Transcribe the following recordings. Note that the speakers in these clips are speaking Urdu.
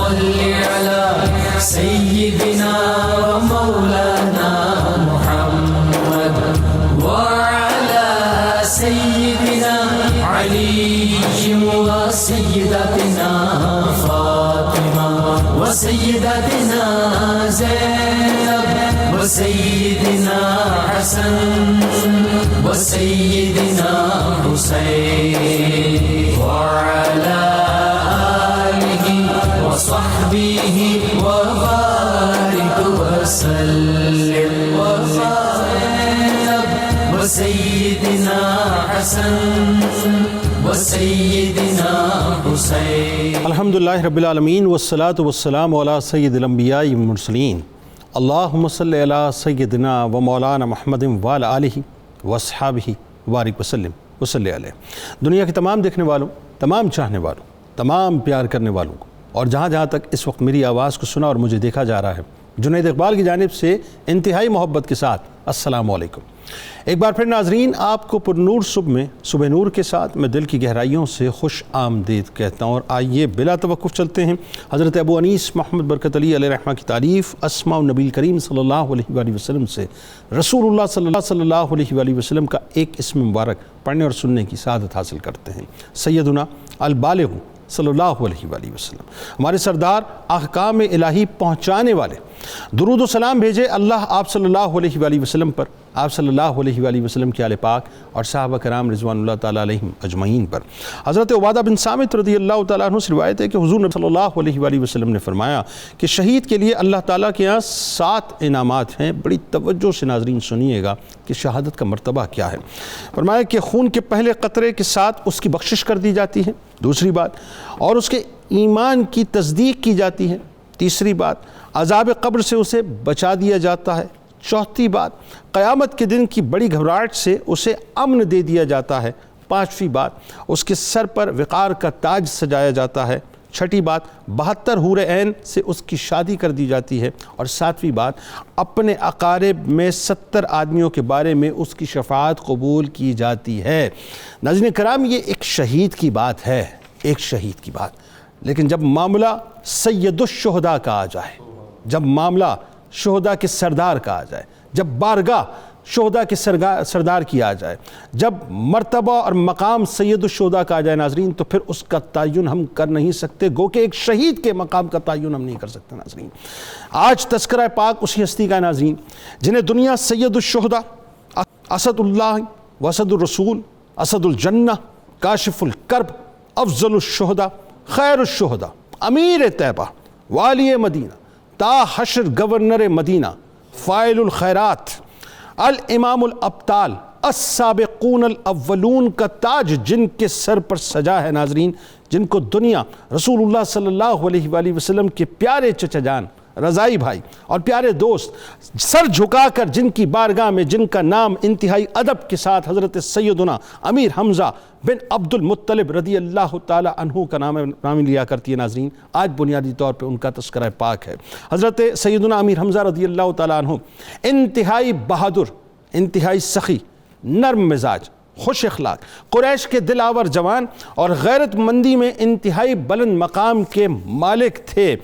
صل على سيدنا ومولانا محمد وعلى سيدنا علي وسيدتنا فاطمة وسيدتنا زينب وسيدنا حسن وسيدنا حسين وعلى آله وصحبه وبارك وسلم وسيدنا حسن وسيدنا حسين. الحمدللہ رب العالمین والصلاة والسلام علی سید الانبیاء والمرسلین. اللہم صلی علی سیدنا و مولانا محمد وعلی آلہ واصحابہ وبارک وسلم وصلی علیہ. دنیا کے تمام دیکھنے والوں، تمام چاہنے والوں، تمام پیار کرنے والوں کو، اور جہاں جہاں تک اس وقت میری آواز کو سنا اور مجھے دیکھا جا رہا ہے، جنید اقبال کی جانب سے انتہائی محبت کے ساتھ السلام علیکم. ایک بار پھر ناظرین، آپ کو پر نور صبح نور کے ساتھ میں دل کی گہرائیوں سے خوش آمدید کہتا ہوں. اور آئیے بلا توقف چلتے ہیں حضرت ابو انیس محمد برکت علی علیہ رحمہ کی تعریف اسماء النبی کریم صلی اللہ علیہ وآلہ وسلم سے رسول اللہ صلی اللہ علیہ وآلہ وسلم کا ایک اسم مبارک پڑھنے اور سننے کی سعادت حاصل کرتے ہیں. سیدنا البالغ صلی اللہ علیہ وآلہ وسلم، ہمارے سردار، احکام الہی پہنچانے والے، درود و سلام بھیجے اللہ آپ صلی اللہ علیہ وآلہ وسلم پر، آپ صلی اللہ علیہ وآلہ وسلم کے آل پاک اور صحابہ کرام رضوان اللہ تعالیٰ علیہم اجمعین پر. حضرت عبادہ بن صامت رضی اللہ تعالیٰ عنہ سے روایت ہے کہ حضور نبی صلی اللہ علیہ وآلہ وسلم نے فرمایا کہ شہید کے لیے اللہ تعالیٰ کے یہاں 7 انعامات ہیں. بڑی توجہ سے ناظرین سنیے گا کہ شہادت کا مرتبہ کیا ہے. فرمایا کہ خون کے پہلے قطرے کے ساتھ اس کی بخشش کر دی جاتی ہے. دوسری بات، اور اس کے ایمان کی تصدیق کی جاتی ہے. تیسری بات، عذاب قبر سے اسے بچا دیا جاتا ہے. چوتھی بات، قیامت کے دن کی بڑی گھبراہٹ سے اسے امن دے دیا جاتا ہے. پانچویں بات، اس کے سر پر وقار کا تاج سجایا جاتا ہے. چھٹی بات، 72 حور عین سے اس کی شادی کر دی جاتی ہے. اور ساتویں بات، اپنے اقارب میں 70 آدمیوں کے بارے میں اس کی شفاعت قبول کی جاتی ہے. ناظرین کرام، یہ ایک شہید کی بات ہے، ایک شہید کی بات. لیکن جب معاملہ سید الشہداء کا آ جائے، جب معاملہ شہداء کے سردار کا آ جائے، جب بارگاہ شہداء کے سردار کی آ جائے، جب مرتبہ اور مقام سید الشہداء کا آ جائے ناظرین، تو پھر اس کا تعین ہم کر نہیں سکتے، گو کہ ایک شہید کے مقام کا تعین ہم نہیں کر سکتے ناظرین. آج تذکرہ پاک اسی ہستی کا ناظرین جنہیں دنیا سید الشہداء، اسد اللہ واسد الرسول، اسد الجنہ، کاشف الکرب، افضل الشہداء، خیر الشہداء، امیر طیبہ، والی مدینہ، تا حشر گورنر مدینہ، فاعل الخیرات، الامام الابطال، السابقون الاولون کا تاج جن کے سر پر سجا ہے ناظرین، جن کو دنیا رسول اللہ صلی اللہ علیہ وآلہ وسلم کے پیارے چچا جان، رضائی بھائی اور پیارے دوست سر جھکا کر جن کی بارگاہ میں، جن کا نام انتہائی ادب کے ساتھ حضرت سیدنا امیر حمزہ بن عبد المطلب رضی اللہ تعالیٰ عنہ کا نام لیا کرتی ہے ناظرین، آج بنیادی طور پہ ان کا تذکرہ پاک ہے. حضرت سیدنا امیر حمزہ رضی اللہ تعالیٰ عنہ انتہائی بہادر، انتہائی سخی، نرم مزاج، خوش اخلاق، قریش کے دلاور جوان اور غیرت مندی میں انتہائی بلند مقام کے مالک تھے.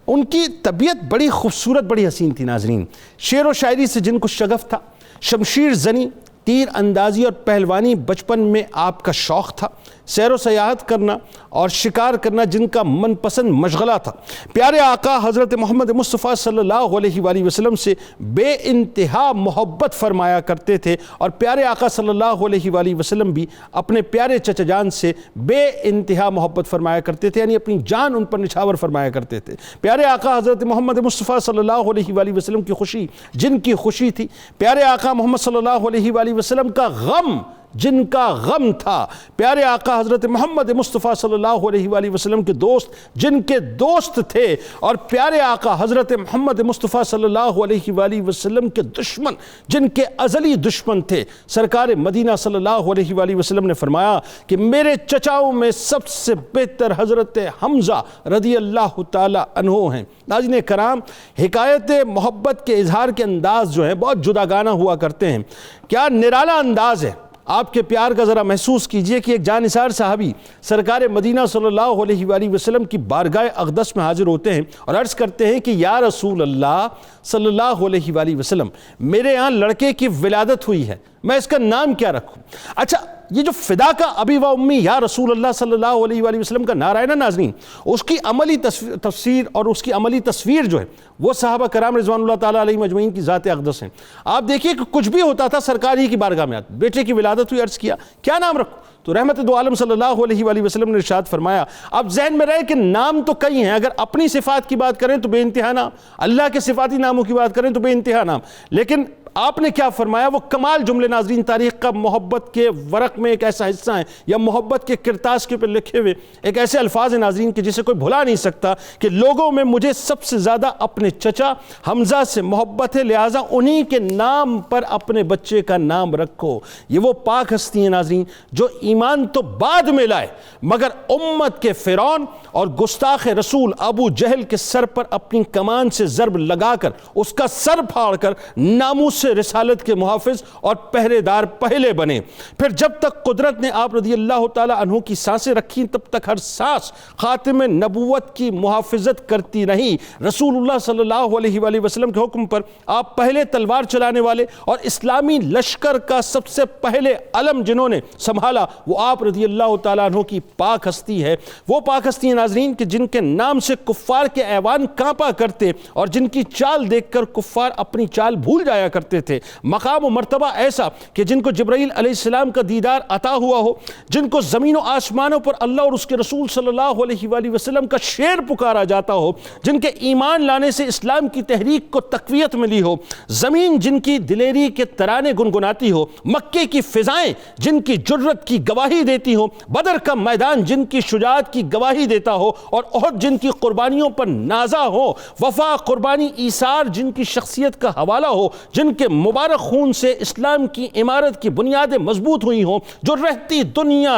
ان کی طبیعت بڑی خوبصورت، بڑی حسین تھی ناظرین. شعر و شاعری سے جن کو شغف تھا، شمشیر زنی، تیر اندازی اور پہلوانی بچپن میں آپ کا شوق تھا. سیر و سیاحت کرنا اور شکار کرنا جن کا من پسند مشغلہ تھا. پیارے آقا حضرت محمد مصطفیٰ صلی اللہ علیہ وآلہ وسلم سے بے انتہا محبت فرمایا کرتے تھے، اور پیارے آقا صلی اللہ علیہ وآلہ وسلم بھی اپنے پیارے چچا جان سے بے انتہا محبت فرمایا کرتے تھے، یعنی اپنی جان ان پر نچھاور فرمایا کرتے تھے. پیارے آقا حضرت محمد مصطفیٰ صلی اللہ علیہ وآلہ وسلم کی خوشی جن کی خوشی تھی، پیارے آقا محمد صلی اللہ علیہ وآلہ وسلم کا غم جن کا غم تھا، پیارے آقا حضرت محمد مصطفیٰ صلی اللہ علیہ وآلہ وسلم کے دوست جن کے دوست تھے، اور پیارے آقا حضرت محمد مصطفیٰ صلی اللہ علیہ وآلہ وسلم کے دشمن جن کے ازلی دشمن تھے. سرکار مدینہ صلی اللہ علیہ وآلہ وسلم نے فرمایا کہ میرے چچاؤں میں سب سے بہتر حضرت حمزہ رضی اللہ تعالی عنہ ہیں. ناظرین کرام، حکایت محبت کے اظہار کے انداز جو ہیں بہت جداگانہ ہوا کرتے ہیں. کیا نرالا انداز ہے آپ کے پیار کا ذرا محسوس کیجئے کہ ایک جانثار صحابی سرکار مدینہ صلی اللہ علیہ وآلہ وسلم کی بارگاہ اقدس میں حاضر ہوتے ہیں اور عرض کرتے ہیں کہ یا رسول اللہ صلی اللہ علیہ وآلہ وسلم، میرے یہاں لڑکے کی ولادت ہوئی ہے، میں اس کا نام کیا رکھوں؟ اچھا، یہ جو فدا کا ابی و امی یا رسول اللہ صلی اللہ علیہ وآلہ وسلم کا نعرہ ہے نا ناظرین، اس کی عملی تفسیر اور اس کی عملی تصویر جو ہے وہ صحابہ کرام رضوان اللہ تعالیٰ علیہ مجمعین کی ذات اقدس ہیں۔ آپ دیکھیے کہ کچھ بھی ہوتا تھا سرکار ہی کی بارگاہ میں آتے، بیٹے کی ولادت ہوئی، عرض کیا کیا نام رکھوں؟ تو رحمت دو عالم صلی اللہ علیہ وآلہ وسلم نے ارشاد فرمایا، اب ذہن میں رہے کہ نام تو کئی ہیں، اگر اپنی صفات کی بات کریں تو بے انتہا نام، اللہ کے صفاتی ناموں کی بات کریں تو بے انتہا نام، لیکن آپ نے کیا فرمایا؟ وہ کمال جملے ناظرین تاریخ کا محبت کے ورق میں ایک ایسا حصہ ہے یا محبت کے کرتاس کے پر لکھے ہوئے ایک ایسے الفاظ ہیں ناظرین کہ جسے کوئی بھلا نہیں سکتا کہ لوگوں میں مجھے سب سے زیادہ اپنے چچا حمزہ سے محبت ہے، لہٰذا انہی کے نام پر اپنے بچے کا نام رکھو۔ یہ وہ پاک ہستی ہیں ناظرین جو ایمان تو بعد میں لائے مگر امت کے فرعون اور گستاخ رسول ابو جہل کے سر پر اپنی کمان سے ضرب لگا کر اس کا سر پھاڑ کر ناموس سے رسالت کے محافظ اور پہرے دار پہلے بنے۔ پھر جب تک قدرت نے آپ رضی اللہ تعالیٰ عنہ کی سانسیں رکھی تب تک ہر سانس خاتم نبوت کی محافظت کرتی رہی۔ رسول اللہ صلی اللہ علیہ وآلہ وسلم کے حکم پر آپ پہلے تلوار چلانے والے اور اسلامی لشکر کا سب سے پہلے علم جنہوں نے سنبھالا وہ آپ رضی اللہ تعالیٰ عنہ کی پاک ہستی ہے۔ وہ پاک ہستی ہیں ناظرین کہ جن کے نام سے کفار کے ایوان کانپا کرتے اور جن کی چال دیکھ کر کفار اپنی چال بھول جایا کرتے تھے۔ مقام و مرتبہ ایسا کہ جن کو جبرائیل علیہ السلام کا دیدار عطا ہوا ہو، جن کو زمین و آسمانوں پر اللہ اور اس کے رسول صلی اللہ علیہ وآلہ وسلم کا شعر پکارا جاتا ہو، جن کے ایمان لانے سے اسلام کی تحریک کو تقویت ملی ہو، زمین جن کی دلیری کے ترانے گنگناتی ہو، مکے کی فضائیں جن کی جرت کی گواہی دیتی ہو، بدر کا میدان جن کی شجاعت کی گواہی دیتا ہو اور احد جن کی قربانیوں پر نازا ہو، وفا، قربانی، ایثار جن کی شخصیت کا حوالہ ہو، جن کے مبارک خون سے اسلام کی عمارت کی بنیادیں مضبوط ہوئی ہوں، جو رہتی دنیا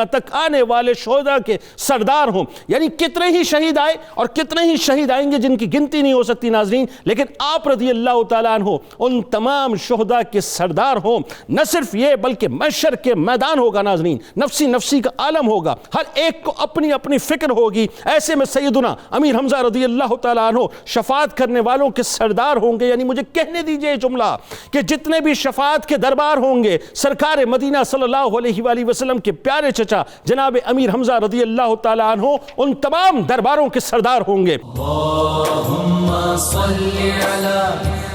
تک آنے والے شہداء کے سردار ہوں۔ یعنی کتنے ہی شہید آئے اور کتنے ہی شہید آئیں گے جن کی گنتی نہیں ہو سکتی ناظرین، لیکن آپ رضی اللہ تعالیٰ عنہ ان تمام شہداء کے سردار ہوں۔ نہ صرف یہ بلکہ محشر کے میدان ہوگا ناظرین، نفسی نفسی کا عالم ہوگا، ہر ایک کو اپنی اپنی فکر ہوگی۔ ایسے میں سیدنا امیر حمزہ رضی اللہ تعالیٰ عنہ شفاعت کرنے والوں کے سردار ہوں گے۔ یعنی مجھے کہنے دیجئے جملہ کہ جتنے بھی شفاعت کے دربار ہوں گے سرکار مدینہ صلی اللہ علیہ وآلہ وسلم کے پیارے چچا جناب امیر حمزہ رضی اللہ تعالیٰ عنہ ان تمام درباروں کے سردار ہوں گے۔ اللہم صلی علی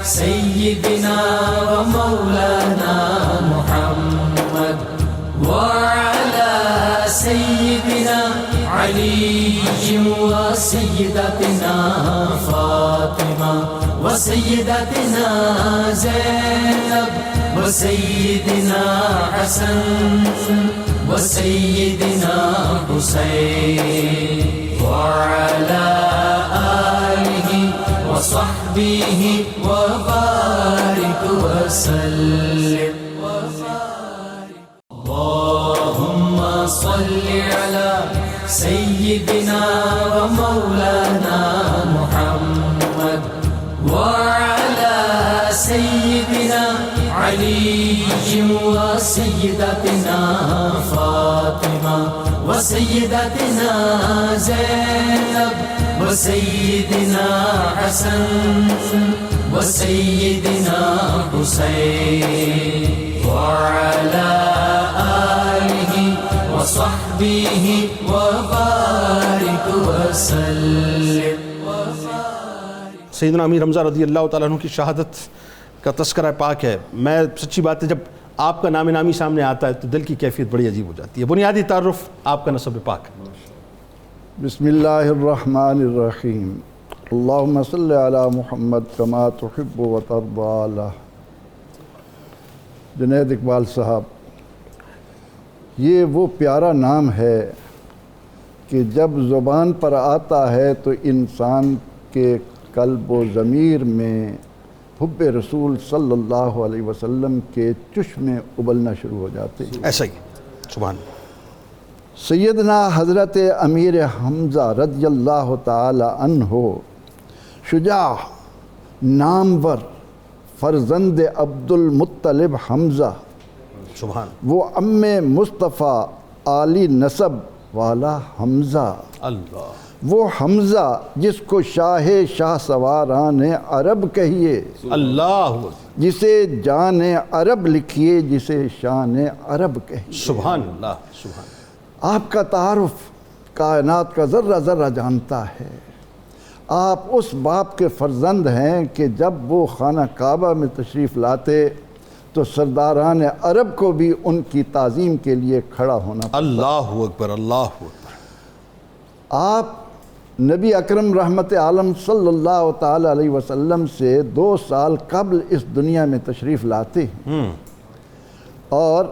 سیدنا و مولانا محمد وعلی سیدنا علی و سیدتنا فاطمہ و سیدتنا زینب و سیدنا حسن و سیدنا حسین وعلی آلہ و صحبہ و بارک وسلم۔ اللہم صلی علی سیدنا و مولانا محمد وعلی سیدنا علی و سیدتنا فاطمہ و سیدتنا زینب و سیدنا حسن و سیدنا حسین وعلی آلہ و صحبہ و بارک وسلم۔ سیدنا امیر حمزہ رضی اللہ تعالیٰ عنہ کی شہادت کا تذکرہ پاک ہے۔ میں سچی بات ہے جب آپ کا نام نامی سامنے آتا ہے تو دل کی کیفیت بڑی عجیب ہو جاتی ہے۔ بنیادی تعارف آپ کا نسب پاک ہے۔ بسم اللہ الرحمن الرحیم، اللہم صلی علی محمد کما تحب و ترضی۔ جنید اقبال صاحب، یہ وہ پیارا نام ہے کہ جب زبان پر آتا ہے تو انسان کے قلب و ضمیر میں حب رسول صلی اللہ علیہ وسلم کے چشمے ابلنا شروع ہو جاتے ہیں۔ ایسا ہی سبحان۔ سیدنا حضرت امیر حمزہ رضی اللہ تعالی عنہ شجاع، نامور، فرزند عبد المطلب حمزہ، سبحان وہ ام مصطفیٰ عالی نسب والا حمزہ، اللہ، وہ حمزہ جس کو شاہ سواران عرب کہیے، اللہ، جسے جان عرب لکھیے، جسے شان عرب کہیے۔ سبحان اللہ، سبحان۔ آپ کا تعارف کائنات کا ذرہ ذرہ جانتا ہے۔ آپ اس باپ کے فرزند ہیں کہ جب وہ خانہ کعبہ میں تشریف لاتے تو سرداران عرب کو بھی ان کی تعظیم کے لیے کھڑا ہونا پڑتا۔ اللہ اکبر، اللہ اکبر۔ آپ نبی اکرم رحمت عالم صلی اللہ تعالی علیہ وسلم سے 2 سال قبل اس دنیا میں تشریف لاتے ہیں، اور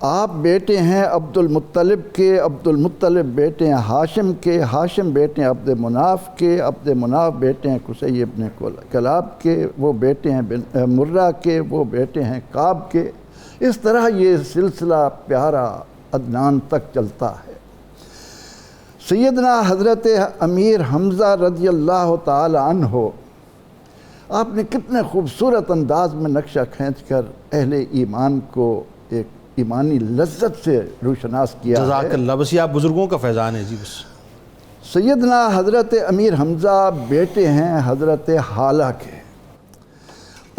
آپ بیٹے ہیں عبد المطلب کے، عبد المطلب بیٹے ہیں ہاشم کے، ہاشم بیٹے ہیں عبد مناف کے، عبد مناف بیٹے ہیں قصی ابن کلاب کے، وہ بیٹے ہیں مرہ کے، وہ بیٹے ہیں کعب کے۔ اس طرح یہ سلسلہ پیارا عدنان تک چلتا ہے۔ سیدنا حضرت امیر حمزہ رضی اللہ تعالی عنہ، آپ نے کتنے خوبصورت انداز میں نقشہ کھینچ کر اہل ایمان کو ایک ایمانی لذت سے روشناس کیا ہے۔ جزاک اللہ۔ بس یہ آپ بزرگوں کا فیضان ہے جی۔ بس سیدنا حضرت امیر حمزہ بیٹے ہیں حضرت حالہ کے،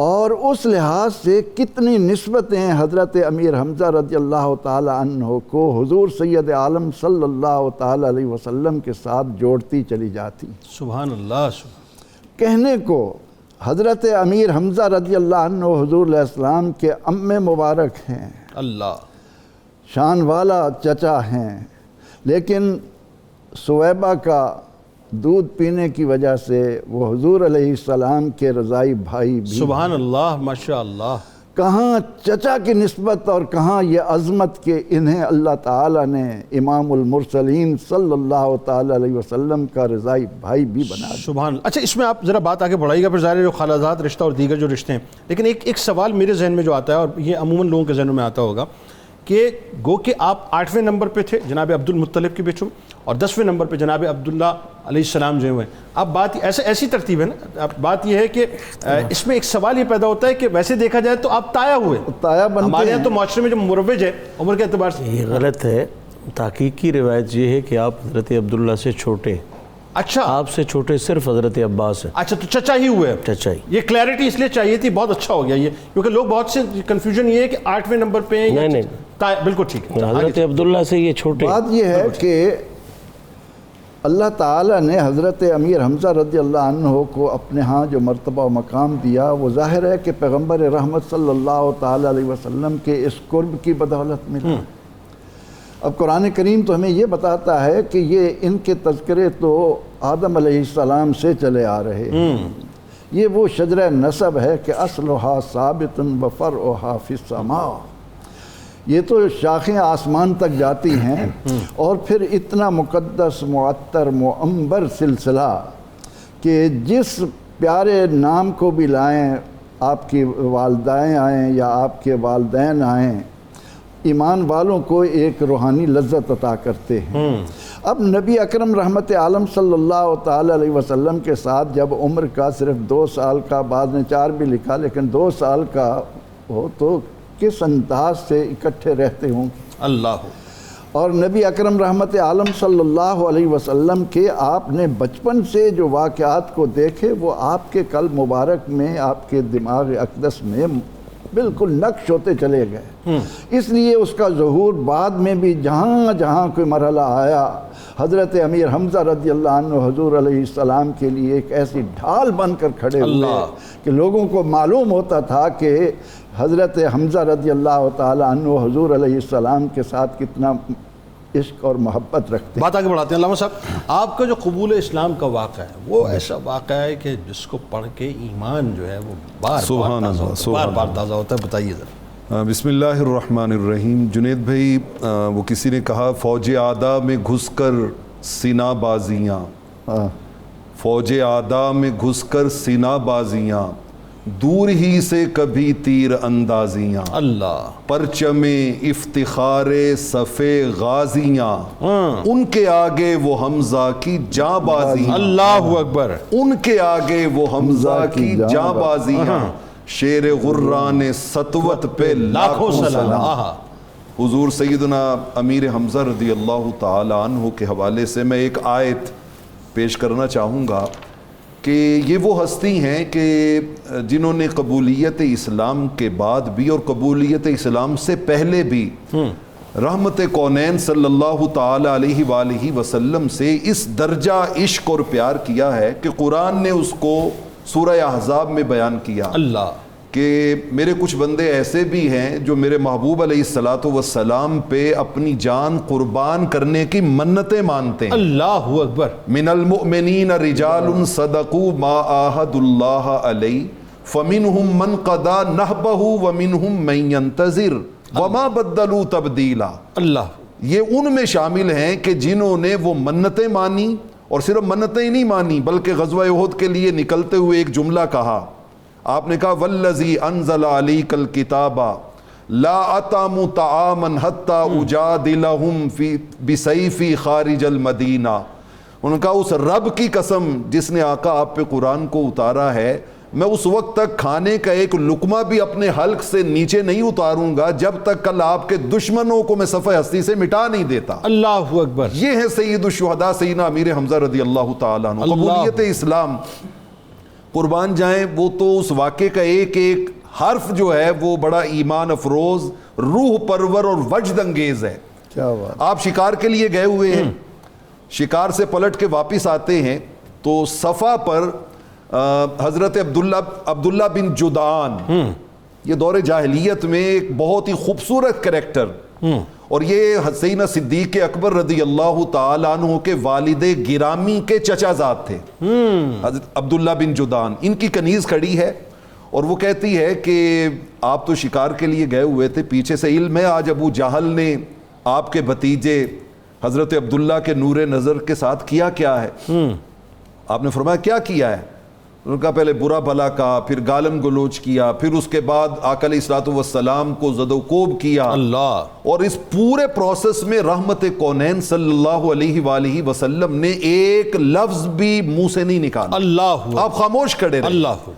اور اس لحاظ سے کتنی نسبتیں حضرت امیر حمزہ رضی اللہ تعالی عنہ کو حضور سید عالم صلی اللہ تعالی علیہ وسلم کے ساتھ جوڑتی چلی جاتی۔ سبحان اللہ، سبحان۔ کہنے کو حضرت امیر حمزہ رضی اللہ عنہ حضور علیہ السلام کے ام مبارک ہیں، اللہ، شان والا چچا ہیں، لیکن سویبہ کا دودھ پینے کی وجہ سے وہ حضور علیہ السلام کے رضائی بھائی بھی۔ سبحان اللہ، ماشاء اللہ۔ کہاں چچا کی نسبت اور کہاں یہ عظمت کہ انہیں اللہ تعالیٰ نے امام المرسلین صلی اللہ تعالی علیہ وسلم کا رضائی بھائی بھی بنا دیا۔ سبحان اللہ۔ اچھا، اس میں آپ ذرا بات آگے بڑھائیے گا، پھر ظاہر ہے جو خالازات رشتہ اور دیگر جو رشتے ہیں، لیکن ایک سوال میرے ذہن میں جو آتا ہے، اور یہ عموماً لوگوں کے ذہنوں میں آتا ہوگا، کہ گو کہ آپ 8ویں نمبر پہ تھے جناب عبد المطلب کے بیچوں، اور 10ویں نمبر پہ جناب عبداللہ علیہ السلام جو ہیں۔ اب بات ایسی ترتیب ہے نا، اب بات یہ ہے کہ اس میں ایک سوال یہ پیدا ہوتا ہے کہ ویسے دیکھا جائے تو آپ تایا ہوئے، تایا بنتے ہمارے ہیں۔ یہاں تو معاشرے میں جو مروج ہے عمر کے اعتبار سے، یہ غلط ہے۔ تحقیقی روایت یہ ہے کہ آپ حضرت عبداللہ سے چھوٹے، اچھا آپ سے چھوٹے صرف حضرت عباس ہیں۔ اچھا، تو چچا ہی ہوئے۔ چچا ہی۔ یہ کلیئرٹی اس لیے چاہیے تھی، بہت اچھا ہو گیا یہ، کیونکہ لوگ بہت سے کنفیوژن یہ ہے کہ 8ویں نمبر پہ ہیں یا نہیں۔ بالکل ٹھیک ہے۔ حضرت عبداللہ سے یہ چھوٹے۔ بات یہ ہے کہ اللہ تعالیٰ نے حضرت امیر حمزہ رضی اللہ عنہ کو اپنے ہاں جو مرتبہ و مقام دیا، وہ ظاہر ہے کہ پیغمبر رحمت صلی اللہ تعالی علیہ وسلم کے اس قرب کی بدولت ملا۔ اب قرآن کریم تو ہمیں یہ بتاتا ہے کہ یہ ان کے تذکرے تو آدم علیہ السلام سے چلے آ رہے ہیں۔ یہ وہ شجرہ نسب ہے کہ اصلھا ثابت و فرعھا فی السماء، یہ تو شاخیں آسمان تک جاتی ہیں، اور پھر اتنا مقدس معطر معمبر سلسلہ کہ جس پیارے نام کو بھی لائیں، آپ کی والدائیں آئیں یا آپ کے والدین آئیں، ایمان والوں کو ایک روحانی لذت عطا کرتے ہیں۔ اب نبی اکرم رحمت عالم صلی اللہ تعالی علیہ وسلم کے ساتھ جب عمر کا صرف 2 سال کا، بعد نے 4 بھی لکھا، لیکن 2 سال کا ہو تو کس انداز سے اکٹھے رہتے ہوں۔ اللہ۔ اور نبی اکرم رحمت عالم صلی اللہ علیہ وسلم کے آپ نے بچپن سے جو واقعات کو دیکھے، وہ آپ کے قلب مبارک میں، آپ کے دماغ اقدس میں بالکل نقش ہوتے چلے گئے۔ اس لیے اس کا ظہور بعد میں بھی جہاں جہاں کوئی مرحلہ آیا، حضرت امیر حمزہ رضی اللہ عنہ حضور علیہ السلام کے لیے ایک ایسی ڈھال بن کر کھڑے ہوئے کہ لوگوں کو معلوم ہوتا تھا کہ حضرت حمزہ رضی اللہ تعالی عنہ حضور علیہ السلام کے ساتھ کتنا عشق اور محبت رکھتے ہیں۔ بات آگے بڑھاتے ہیں۔ علامہ صاحب، آپ کا جو قبول اسلام کا واقعہ ہے وہ ایسا واقعہ ہے کہ جس کو پڑھ کے ایمان جو ہے وہ بار بار تازہ ہوتا ہے، بتائیے ذرا۔ بسم اللہ الرحمن الرحیم۔ جنید بھائی، وہ کسی نے کہا فوج اعداء میں گھس کر سینہ بازیاں، فوج اعداء میں گھس کر سینہ بازیاں، دور ہی سے کبھی تیر اندازیاں، اللہ، پرچم افتخار صف غازیاں، ان کے آگے وہ حمزہ کی جاں بازیاں، اللہ اکبر، ان کے آگے وہ حمزہ کی جاں بازیاں، شیر غران سطوت پہ لاکھوں سلام. حضور سیدنا امیر حمزہ رضی اللہ تعالی عنہ کے حوالے سے میں ایک آیت پیش کرنا چاہوں گا کہ یہ وہ ہستی ہیں کہ جنہوں نے قبولیت اسلام کے بعد بھی اور قبولیت اسلام سے پہلے بھی رحمت کونین صلی اللہ تعالی علیہ وآلہ وسلم سے اس درجہ عشق اور پیار کیا ہے کہ قرآن نے اس کو سورہ احزاب میں بیان کیا اللہ کہ میرے کچھ بندے ایسے بھی ہیں جو میرے محبوب علیہ الصلوۃ والسلام پہ اپنی جان قربان کرنے کی منتیں مانتے ہیں. اللہ اکبر. من المؤمنین رجال صدقوا ما عاہدوا اللہ علیہ فمنہم من قضى نحبہ ومنہم من ينتظر وما بدلوا تبدیلا. اللہ یہ ان میں شامل ہیں کہ جنہوں نے وہ منتیں مانی، اور صرف منتیں ہی نہیں مانی بلکہ غزوہ احد کے لیے نکلتے ہوئے ایک جملہ کہا. آپ نے کہا والذی انزل علیک الکتاب لا اطعم طعاما حتی اجادلہم بسیفی خارج المدینہ. انہوں نے کہا اس رب کی قسم جس نے آقا آپ پہ قرآن کو اتارا ہے، میں اس وقت تک کھانے کا ایک لقمہ بھی اپنے حلق سے نیچے نہیں اتاروں گا جب تک کل آپ کے دشمنوں کو میں صفحہ ہستی سے مٹا نہیں دیتا. اللہ اکبر. یہ ہے سید الشہداء سیدنا امیر حمزہ رضی اللہ تعالیٰ عنہ. قبولیت اسلام قربان جائیں، وہ تو اس واقعے کا ایک ایک حرف جو ہے وہ بڑا ایمان افروز، روح پرور اور وجد انگیز ہے. کیا بات. آپ شکار کے لیے گئے ہوئے ہیں، شکار سے پلٹ کے واپس آتے ہیں تو صفا پر حضرت عبداللہ بن جدعان، یہ دور جاہلیت میں ایک بہت ہی خوبصورت کریکٹر، اور یہ سیدنا صدیق اکبر رضی اللہ تعالیٰ عنہ کے والد گرامی کے چچا زاد تھے. حضرت عبداللہ بن جدعان، ان کی کنیز کھڑی ہے اور وہ کہتی ہے کہ آپ تو شکار کے لیے گئے ہوئے تھے، پیچھے سے علم ہے آج ابو جہل نے آپ کے بھتیجے حضرت عبداللہ کے نور نظر کے ساتھ کیا کیا ہے. آپ نے فرمایا کیا کیا ہے؟ انہوں نے کہا پہلے برا بھلا کہا، پھر گالم گلوچ کیا، پھر اس کے بعد آقا علیہ الصلوۃ والسلام کو زد و کوب کیا. اللہ. اور اس پورے پروسیس میں رحمت کونین صلی اللہ علیہ وآلہ وسلم نے ایک لفظ بھی منہ سے نہیں نکالا. اللہ آپ خاموش کھڑے رہے. اللہ.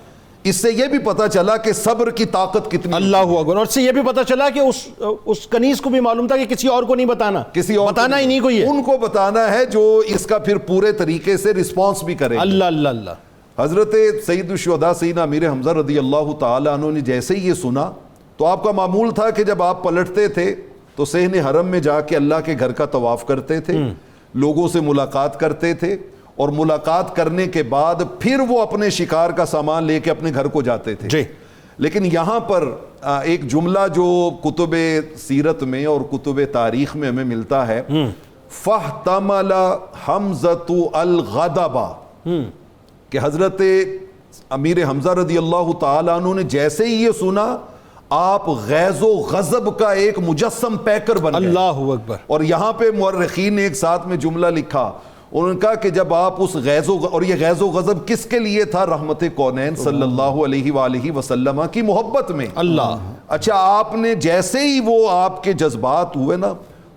اس سے یہ بھی پتا چلا کہ صبر کی طاقت کتنی. اللہ اکبر. اور اس سے یہ بھی پتا چلا کہ اس کنیز کو بھی معلوم تھا کہ کسی اور کو نہیں بتانا، کسی اور بتانا ہی نہیں کوئی ہے، ان کو بتانا ہے جو اس کا پھر پورے طریقے سے رسپانس بھی کرے. اللہ اللہ اللہ. حضرت سید الشہداء سیدنا امیر حمزہ رضی اللہ تعالیٰ عنہ نے جیسے ہی یہ سنا تو آپ کا معمول تھا کہ جب آپ پلٹتے تھے تو صحن حرم میں جا کے اللہ کے گھر کا طواف کرتے تھے، لوگوں سے ملاقات کرتے تھے، اور ملاقات کرنے کے بعد پھر وہ اپنے شکار کا سامان لے کے اپنے گھر کو جاتے تھے. جی. لیکن یہاں پر ایک جملہ جو کتب سیرت میں اور کتب تاریخ میں ہمیں ملتا ہے، فاحتمل حمزۃ الغضب، کہ حضرت امیر حمزہ رضی اللہ تعالیٰ عنہ نے جیسے ہی یہ سنا آپ غیظ و غضب کا ایک مجسم پیکر بن گئے. اللہ اکبر. اور یہاں پہ مورخین نے ایک ساتھ میں جملہ لکھا، انہوں نے کہا کہ جب آپ اس اور یہ غیظ و غضب کس کے لیے تھا؟ رحمت کونین صلی اللہ علیہ وآلہ وسلم کی محبت میں. اللہ. اچھا، آپ نے جیسے ہی وہ آپ کے جذبات ہوئے نا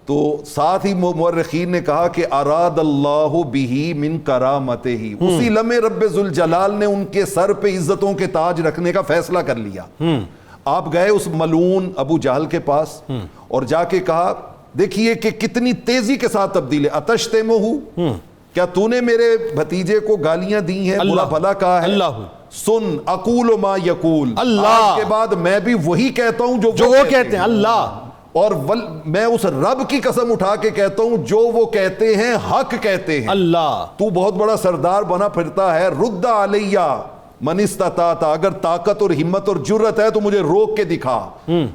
تو ساتھ ہی مورخین نے کہا کہ اراد اللہ بہ من کرامتہ، اسی لمحے رب ذوالجلال نے ان کے سر پہ عزتوں کے تاج رکھنے کا فیصلہ کر لیا. آپ گئے اس ملعون ابو جہل کے پاس اور جا کے کہا دیکھیے کہ کتنی تیزی کے ساتھ تبدیل ہے. اتشتمہ، کیا تو نے میرے بھتیجے کو گالیاں دی ہیں، برا بھلا کہا ہے؟ اللہ. سن اقول ما یقول، اللہ. آج کے بعد میں بھی وہی کہتا ہوں جو وہ کہتے ہیں. اللہ. اور میں اس رب کی قسم اٹھا کے کہتا ہوں جو وہ کہتے ہیں حق کہتے ہیں. اللہ. تو بہت بڑا سردار بنا پھرتا ہے، رد علیہ من استطاعت، اگر طاقت اور ہمت اور جرت ہے تو مجھے روک کے دکھا.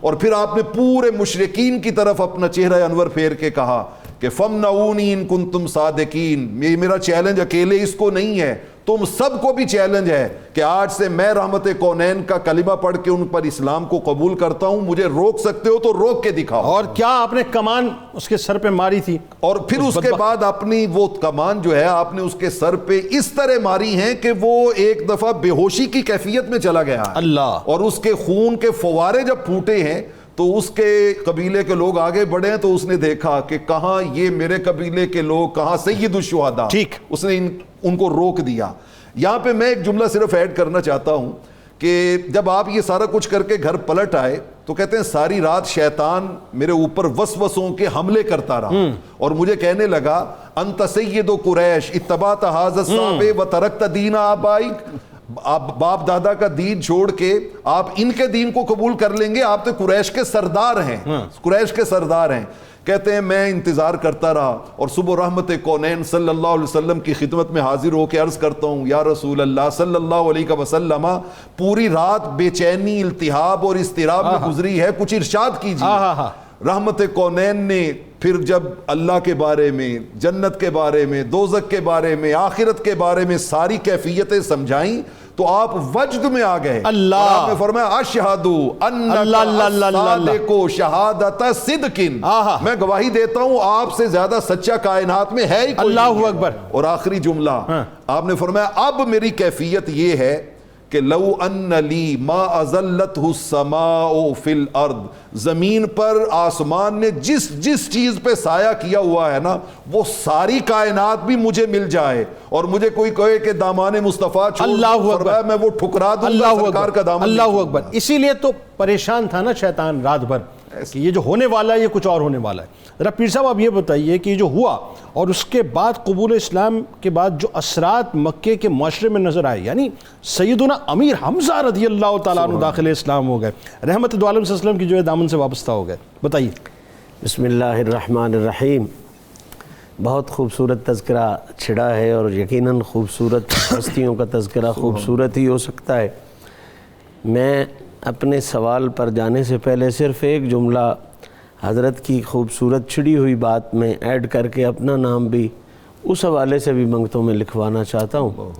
اور پھر آپ نے پورے مشرکین کی طرف اپنا چہرہ انور پھیر کے کہا کہ فمنعونی ان کنتم صادقین، یہ میرا چیلنج اکیلے اس کو نہیں ہے، تم سب کو بھی چیلنج ہے کہ آج سے میں رحمت کونین کا کلمہ پڑھ کے ان پر اسلام کو قبول کرتا ہوں، مجھے روک سکتے ہو تو روک کے دکھاؤ. اور کیا آپ نے کمان اس کے سر پہ ماری تھی، اور پھر اس کے بعد اپنی وہ کمان جو ہے آپ نے اس کے سر پہ اس طرح ماری ہیں کہ وہ ایک دفعہ بے ہوشی کی کیفیت میں چلا گیا. اللہ. اور اس کے خون کے فوارے جب پھوٹے ہیں تو اس کے قبیلے کے لوگ آگے بڑھے ہیں تو اس نے دیکھا کہ کہاں یہ میرے قبیلے کے لوگ، کہاں سید الشہداء. ٹھیک. اس نے ان کو روک دیا. یہاں پہ میں ایک جملہ صرف ایڈ کرنا چاہتا ہوں کہ جب آپ یہ سارا کچھ کر کے گھر پلٹ آئے تو کہتے ہیں ساری رات شیطان میرے اوپر وسوسوں کے حملے کرتا رہا اور مجھے کہنے لگا انت سید قریش اتبعت ھذا الصحابہ وترکت دین آبائک، آپ باپ دادا کا دین چھوڑ کے آپ ان کے دین کو قبول کر لیں گے، آپ تو قریش کے سردار ہیں، قریش کے سردار ہیں۔ کہتے ہیں میں انتظار کرتا رہا اور صبح رحمت کونین صلی اللہ علیہ وسلم کی خدمت میں حاضر ہو کے عرض کرتا ہوں یا رسول اللہ صلی اللہ علیہ وسلم، پوری رات بے چینی، التہاب اور اضطراب میں گزری ہے، کچھ ارشاد کیجیے۔ رحمت کونین نے پھر جب اللہ کے بارے میں، جنت کے بارے میں، دوزخ کے بارے میں، آخرت کے بارے میں ساری کیفیتیں سمجھائیں تو آپ وجد میں آ گئے۔ اللہ آپ نے فرمایا اشہدو انک الصادق شہادت صدق، میں گواہی دیتا ہوں آپ سے زیادہ سچا کائنات میں ہے ہی کوئی نہیں۔ اللہ اکبر۔ اور آخری جملہ آپ نے فرمایا اب میری کیفیت یہ ہے کہ لو ان لی ما ازلتہ السماء فی الارض، زمین پر آسمان نے جس جس چیز پہ سایہ کیا ہوا ہے نا وہ ساری کائنات بھی مجھے مل جائے اور مجھے کوئی کہے کہ دامان مصطفیٰ چھوڑ، اللہ فرمایا میں وہ ٹھکرا دوں گا سرکار کا دامن۔ اللہ اکبر۔ اسی لیے تو پریشان تھا نا شیطان رات بھر کہ یہ جو ہونے والا ہے یہ کچھ اور ہونے والا ہے۔ ذرا پیر صاحب آپ یہ بتائیے کہ یہ جو ہوا اور اس کے بعد قبول اسلام کے بعد جو اثرات مکے کے معاشرے میں نظر آئے، یعنی سیدنا امیر حمزہ رضی اللہ تعالیٰ عنہ داخل اسلام ہو گئے، رحمت دو عالم صلی اللہ علیہ وسلم کی جو ہے دامن سے وابستہ ہو گئے، بتائیے۔ بسم اللہ الرحمن الرحیم۔ بہت خوبصورت تذکرہ چھڑا ہے اور یقیناً خوبصورت ہستیوں کا تذکرہ خوبصورت ہی ہو سکتا ہے۔ میں اپنے سوال پر جانے سے پہلے صرف ایک جملہ حضرت کی خوبصورت چھڑی ہوئی بات میں ایڈ کر کے اپنا نام بھی اس حوالے سے بھی منگتوں میں لکھوانا چاہتا ہوں۔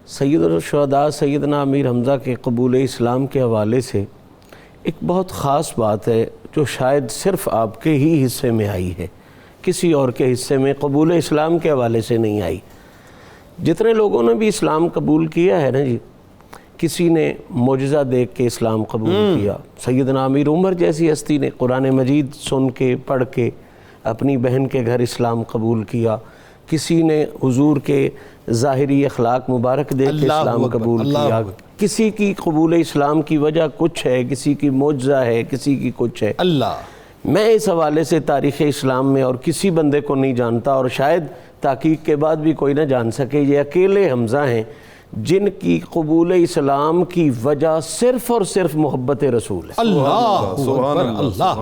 سید الشہداء سیدنا امیر حمزہ کے قبول اسلام کے حوالے سے ایک بہت خاص بات ہے جو شاید صرف آپ کے ہی حصے میں آئی ہے، کسی اور کے حصے میں قبول اسلام کے حوالے سے نہیں آئی۔ جتنے لوگوں نے بھی اسلام قبول کیا ہے نا جی، کسی نے معجزہ دیکھ کے اسلام قبول کیا، سیدنا امیر عمر جیسی ہستی نے قرآن مجید سن کے پڑھ کے اپنی بہن کے گھر اسلام قبول کیا، کسی نے حضور کے ظاہری اخلاق مبارک دیکھ کے اسلام قبول کیا، کسی کی قبول اسلام کی وجہ کچھ ہے، کسی کی معجزہ ہے، کسی کی کچھ ہے۔ اللہ، میں اس حوالے سے تاریخ اسلام میں اور کسی بندے کو نہیں جانتا اور شاید تحقیق کے بعد بھی کوئی نہ جان سکے، یہ اکیلے حمزہ ہیں جن کی قبول اسلام کی وجہ صرف اور صرف محبت رسول ہے۔ اللہ اکبر، اللہ۔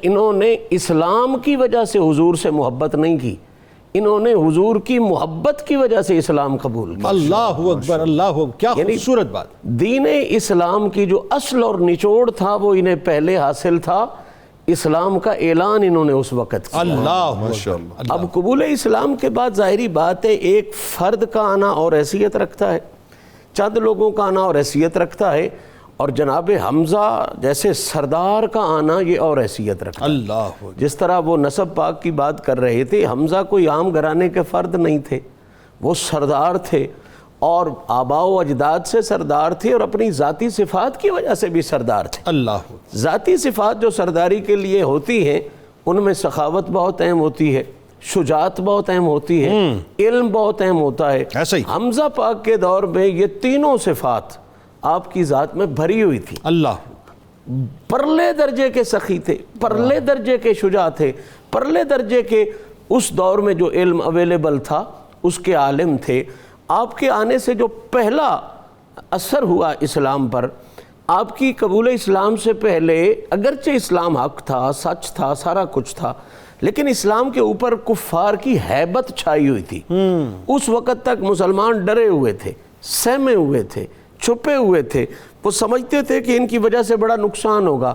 انہوں نے اسلام کی وجہ سے حضور سے محبت نہیں کی، انہوں نے حضور کی محبت کی وجہ سے اسلام قبول کیا۔ اللہ اکبر، اللہ اکبر، کیا خوبصورت بات۔ دین اسلام کی جو اصل اور نچوڑ تھا وہ انہیں پہلے حاصل تھا، اسلام کا اعلان انہوں نے اس وقت کیا۔ اللہ اکبر۔ اب قبول اسلام کے بعد ظاہری بات ہے ایک فرد کا آنا اور حیثیت رکھتا ہے، چند لوگوں کا آنا اور حیثیت رکھتا ہے، اور جناب حمزہ جیسے سردار کا آنا یہ اور حیثیت رکھتا ہے۔ اللہ اکبر۔ جس طرح وہ نسب پاک کی بات کر رہے تھے، حمزہ کوئی عام گھرانے کے فرد نہیں تھے، وہ سردار تھے اور آباء و اجداد سے سردار تھے اور اپنی ذاتی صفات کی وجہ سے بھی سردار تھے۔ اللہ، ذاتی صفات جو سرداری کے لیے ہوتی ہیں ان میں سخاوت بہت اہم ہوتی ہے، شجاعت بہت اہم ہوتی ہے، علم بہت اہم ہوتا ہے۔ ایسا ہی حمزہ پاک کے دور میں یہ تینوں صفات آپ کی ذات میں بھری ہوئی تھی۔ اللہ، پرلے درجے کے سخی تھے، پرلے درجے کے شجاع تھے، پرلے درجے کے اس دور میں جو علم اویلیبل تھا اس کے عالم تھے۔ آپ کے آنے سے جو پہلا اثر ہوا اسلام پر، آپ کی قبول اسلام سے پہلے اگرچہ اسلام حق تھا، سچ تھا، سارا کچھ تھا، لیکن اسلام کے اوپر کفار کی ہیبت چھائی ہوئی تھی۔ اس وقت تک مسلمان ڈرے ہوئے تھے، سہمے ہوئے تھے، چھپے ہوئے تھے، وہ سمجھتے تھے کہ ان کی وجہ سے بڑا نقصان ہوگا۔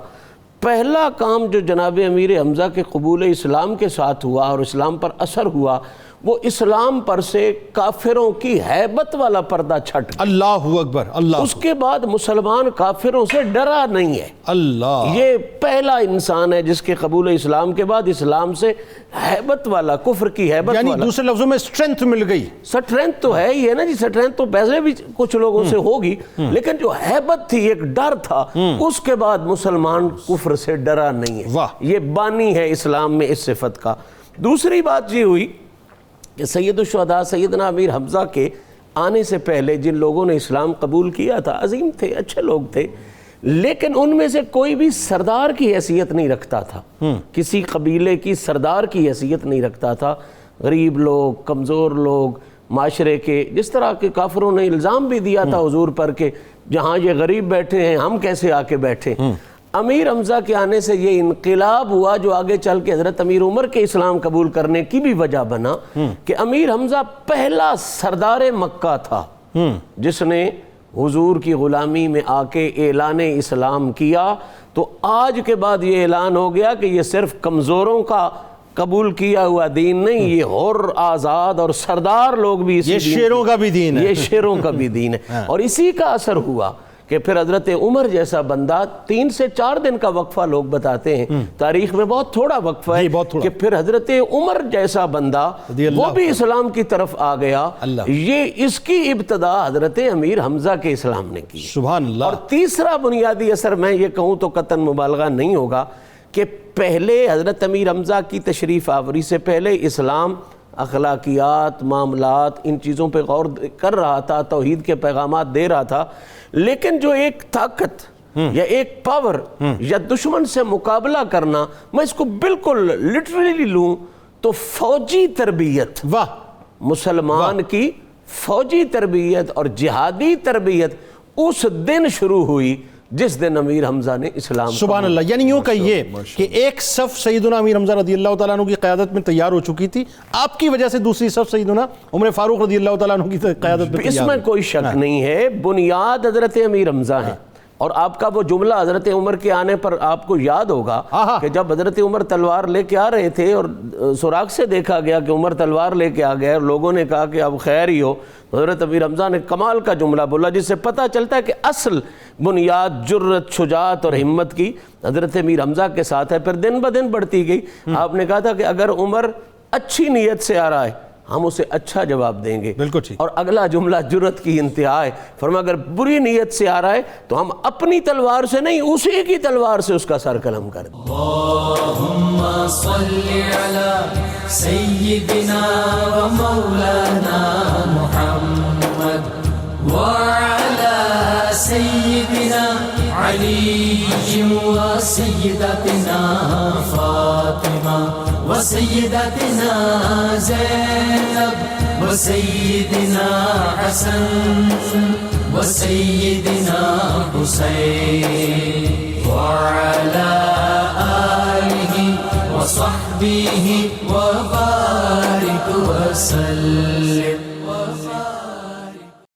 پہلا کام جو جناب امیر حمزہ کے قبول اسلام کے ساتھ ہوا اور اسلام پر اثر ہوا، وہ اسلام پر سے کافروں کی ہیبت والا پردہ چھٹ گیا۔ اللہ اکبر، اللہ۔ اس کے بعد مسلمان کافروں سے ڈرا نہیں ہے۔ اللہ، یہ پہلا انسان ہے جس کے قبول اسلام کے بعد اسلام سے ہیبت والا، کفر کی ہیبت یعنی والا، دوسرے لفظوں میں اسٹرینتھ مل گئی۔ سٹرینتھ تو ہے ہی ہے نا جی، سٹرینتھ تو پہلے بھی کچھ لوگوں سے ہوگی، لیکن جو ہیبت تھی، ایک ڈر تھا، اس کے بعد مسلمان کفر سے ڈرا نہیں ہے۔ واہ، یہ بانی ہے اسلام میں اس صفت کا۔ دوسری بات یہ ہوئی کہ سید الشہداء سیدنا امیر حمزہ کے آنے سے پہلے جن لوگوں نے اسلام قبول کیا تھا عظیم تھے، اچھے لوگ تھے، لیکن ان میں سے کوئی بھی سردار کی حیثیت نہیں رکھتا تھا، کسی قبیلے کی سردار کی حیثیت نہیں رکھتا تھا۔ غریب لوگ، کمزور لوگ، معاشرے کے، جس طرح کے کافروں نے الزام بھی دیا تھا حضور پر کہ جہاں یہ غریب بیٹھے ہیں ہم کیسے آ کے بیٹھے۔ امیر حمزہ کے آنے سے یہ انقلاب ہوا جو آگے چل کے حضرت امیر عمر کے اسلام قبول کرنے کی بھی وجہ بنا کہ امیر حمزہ پہلا سردار مکہ تھا جس نے حضور کی غلامی میں آ کے اعلان اسلام کیا۔ تو آج کے بعد یہ اعلان ہو گیا کہ یہ صرف کمزوروں کا قبول کیا ہوا دین نہیں، یہ حر، آزاد اور سردار لوگ بھی یہ شیروں کا بھی دین ہے، یہ شیروں کا بھی دین ہے۔ اور اسی کا اثر ہوا کہ پھر حضرت عمر جیسا بندہ 3 سے 4 دن کا وقفہ لوگ بتاتے ہیں، تاریخ میں بہت تھوڑا وقفہ ہے کہ پھر حضرت عمر جیسا بندہ وہ بھی اسلام کی طرف آ گیا۔ یہ اس کی ابتدا حضرت امیر حمزہ کے اسلام نے کی۔ سبحان اللہ۔ اور تیسرا بنیادی اثر میں یہ کہوں تو قطعاً مبالغہ نہیں ہوگا کہ پہلے حضرت امیر حمزہ کی تشریف آوری سے پہلے اسلام اخلاقیات، معاملات، ان چیزوں پہ غور کر رہا تھا، توحید کے پیغامات دے رہا تھا، لیکن جو ایک طاقت یا ایک پاور یا دشمن سے مقابلہ کرنا، میں اس کو بالکل لٹرلی لوں تو فوجی تربیت، مسلمان کی فوجی تربیت اور جہادی تربیت اس دن شروع ہوئی جس دن امیر حمزہ نے اسلام۔ سبحان اللہ۔ یعنی یوں کہیے کہ ایک صف سیدنا امیر حمزہ رضی اللہ تعالیٰ عنہ کی قیادت میں تیار ہو چکی تھی، آپ کی وجہ سے دوسری صف سیدنا عمر فاروق رضی اللہ تعالیٰ عنہ کی قیادت میں تیار۔ اس میں کوئی شک نہیں ہے، بنیاد حضرت امیر حمزہ ہے۔ اور آپ کا وہ جملہ حضرت عمر کے آنے پر آپ کو یاد ہوگا کہ جب حضرت عمر تلوار لے کے آ رہے تھے اور سراغ سے دیکھا گیا کہ عمر تلوار لے کے آ گئے اور لوگوں نے کہا کہ اب خیر ہی ہو، حضرت امیر حمزہ نے کمال کا جملہ بولا جس سے پتہ چلتا ہے کہ اصل بنیاد جرت، شجاعت اور ہمت کی حضرت امیر حمزہ کے ساتھ ہے۔ پھر دن بدن بڑھتی گئی۔ آپ نے کہا تھا کہ اگر عمر اچھی نیت سے آ رہا ہے ہم اسے اچھا جواب دیں گے، بالکل ٹھیک۔ اور اگلا جملہ جرت کی انتہا ہے، فرمایا اگر بری نیت سے آ رہا ہے تو ہم اپنی تلوار سے نہیں اسی کی تلوار سے اس کا سر قلم کر دیں۔ اللہم صلی علی سیدنا و مولانا محمد وعلی سیدنا علی و سیدتنا فاطمہ و سیدتنا زینب و سیدنا حسن و سیدنا حسین وعلی آلہ و صحبہ و بارک وسلم۔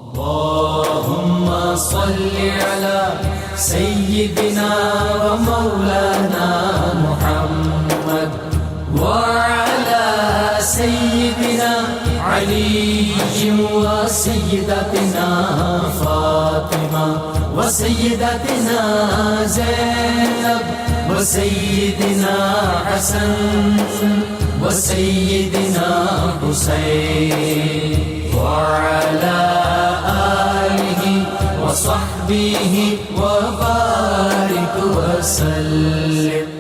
اللہم صلی علی سیدنا و مولانا محمد وعلی سیدنا علی و سیدتنا فاطمہ و سیدتنا زینب و سیدنا حسن و سیدنا حسین وعلی آلہ و صحبہ و بارک وسلم۔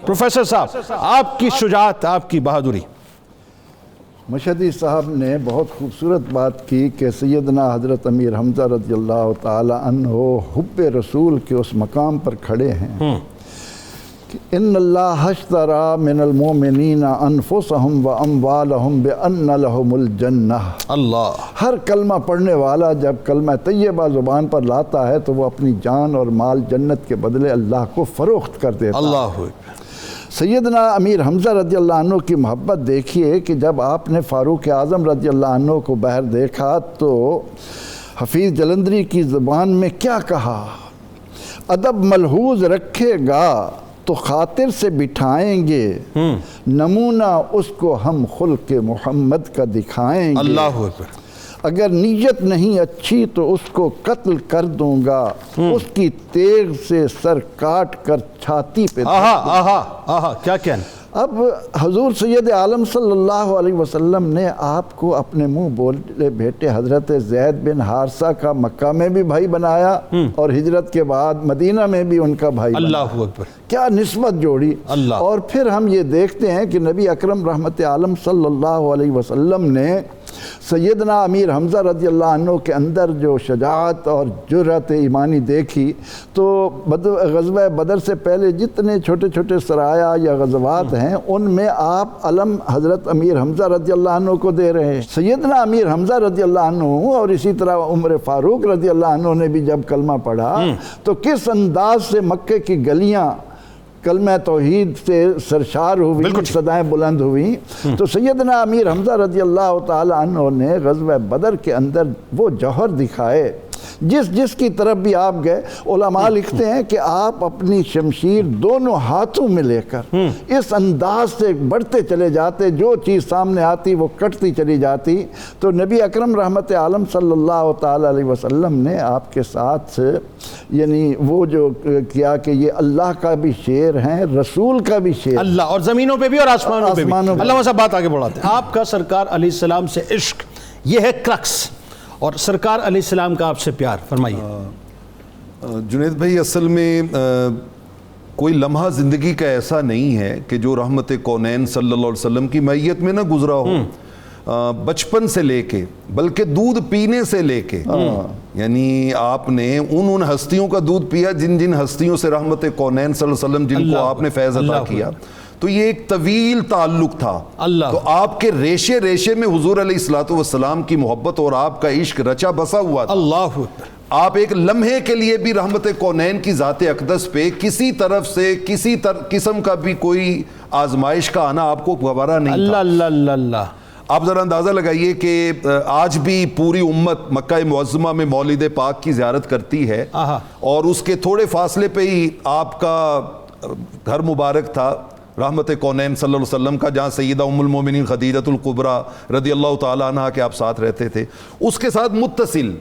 پروفیسر صاحب، آپ کی شجاعت، آپ کی بہادری۔ مشہدی صاحب نے بہت خوبصورت بات کی کہ سیدنا حضرت امیر حمزہ رضی اللہ تعالی عنہ حب رسول کے اس مقام پر کھڑے ہیں کہ ان اللہ اشتری من المؤمنین انفسہم و اموالہم بان لہم الجنہ۔ اللہ، ہر کلمہ پڑھنے والا جب کلمہ طیبہ زبان پر لاتا ہے تو وہ اپنی جان اور مال جنت کے بدلے اللہ کو فروخت کر دیتا ہے۔ اللہ۔ سیدنا امیر حمزہ رضی اللہ عنہ کی محبت دیکھیے کہ جب آپ نے فاروق اعظم رضی اللہ عنہ کو باہر دیکھا تو حفیظ جلندری کی زبان میں کیا کہا؟ ادب ملحوظ رکھے گا تو خاطر سے بٹھائیں گے، نمونہ اس کو ہم خلق محمد کا دکھائیں گے۔ اللہ اکبر۔ اگر نیت نہیں اچھی تو اس کو قتل کر دوں گا، اس کی تیغ سے سر کاٹ کر چھاتی پہ۔ آہا آہا آہا، کیا کہنا۔ اب حضور سید عالم صلی اللہ علیہ وسلم نے آپ کو اپنے منہ بولے بیٹے حضرت زید بن حارثہ کا مکہ میں بھی بھائی بنایا اور ہجرت کے بعد مدینہ میں بھی ان کا بھائی بنایا۔ اللہ اکبر، کیا نسبت جوڑی۔ اور پھر ہم یہ دیکھتے ہیں کہ نبی اکرم رحمت عالم صلی اللہ علیہ وسلم نے سیدنا امیر حمزہ رضی اللہ عنہ کے اندر جو شجاعت اور جرأت ایمانی دیکھی تو غزوہ بدر سے پہلے جتنے چھوٹے چھوٹے سرایا یا غزوات ہیں ان میں آپ علم حضرت امیر حمزہ رضی اللہ عنہ کو دے رہے ہیں. سیدنا امیر حمزہ رضی اللہ عنہ اور اسی طرح عمر فاروق رضی اللہ عنہ نے بھی جب کلمہ پڑھا تو کس انداز سے مکے کی گلیاں کلمہ توحید سے سرشار ہوئی, صدائیں بلند ہوئی. تو سیدنا امیر حمزہ رضی اللہ تعالی عنہ نے غزوہ بدر کے اندر وہ جوہر دکھائے جس کی طرف بھی آپ گئے. علماء لکھتے ہیں کہ آپ اپنی شمشیر دونوں ہاتھوں میں لے کر اس انداز سے بڑھتے چلے جاتے, جو چیز سامنے آتی وہ کٹتی چلی جاتی. تو نبی اکرم رحمت عالم صلی اللہ تعالی علیہ وسلم نے آپ کے ساتھ یعنی وہ جو کیا کہ یہ اللہ کا بھی شیر ہیں, رسول کا بھی شیر, اللہ اور زمینوں پہ بھی اور آسمانوں پہ بھی. اللہ صاحب بات آگے بڑھاتے ہیں. آپ کا سرکار علیہ السلام سے عشق یہ ہے کرکس, اور سرکار علیہ السلام کا آپ سے پیار, فرمائیے. جنید بھائی اصل میں کوئی لمحہ زندگی کا ایسا نہیں ہے کہ جو رحمت کونین صلی اللہ علیہ وسلم کی معیت میں نہ گزرا ہو. بچپن سے لے کے, بلکہ دودھ پینے سے لے کے, یعنی آپ نے ان ہستیوں کا دودھ پیا جن ہستیوں سے رحمت کونین صلی اللہ علیہ وسلم جن کو آپ نے فیض عطا کیا. تو یہ ایک طویل تعلق تھا. تو آپ کے ریشے ریشے میں حضور علیہ السلام کی محبت اور آپ کا عشق رچا بسا ہوا تھا. اللہ آپ ایک لمحے کے لیے بھی رحمت کونین کی ذات اقدس پہ کسی طرف سے کسی قسم کا بھی کوئی آزمائش کا آنا آپ کو گوارا نہیں تھا. اللہ اللہ اللہ. آپ ذرا اندازہ لگائیے کہ آج بھی پوری امت مکہ معظمہ میں مولد پاک کی زیارت کرتی ہے, اور اس کے تھوڑے فاصلے پہ ہی آپ کا گھر مبارک تھا رحمت کونین صلی اللہ علیہ وسلم کا, جہاں سیدہ ام المومنین خدیجۃ الکبریٰ رضی اللہ تعالیٰ عنہ کے آپ ساتھ رہتے تھے. اس کے ساتھ متصل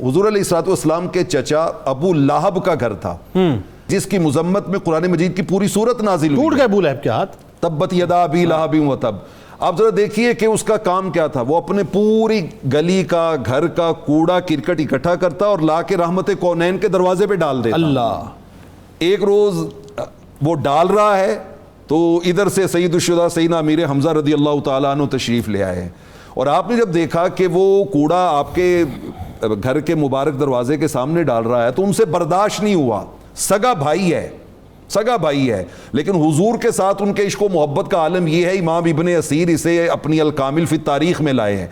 حضور علیہ السلام کے چچا ابو لہب کا گھر تھا, جس کی مذمت میں قرآن مجید کی پوری سورت نازل ہوئی. ٹوٹ گئے ابو لہب کے ہاتھ, تبت یدا ابی لہب وتب. آپ ذرا دیکھیے کہ اس کا کام کیا تھا. وہ اپنے پوری گلی کا, گھر کا کوڑا کرکٹ اکٹھا کرتا اور لا کے رحمت کونین کے دروازے پہ ڈال دیتا. اللہ. ایک روز وہ ڈال رہا ہے تو ادھر سے سید الشہداء سیدنا امیر حمزہ رضی اللہ تعالیٰ عنہ تشریف لے آئے, اور آپ نے جب دیکھا کہ وہ کوڑا آپ کے گھر کے مبارک دروازے کے سامنے ڈال رہا ہے تو ان سے برداشت نہیں ہوا. سگا بھائی ہے, لیکن حضور کے ساتھ ان کے عشق و محبت کا عالم یہ ہے. امام ابن اسیر اسے اپنی الکامل فی التاریخ میں لائے ہیں.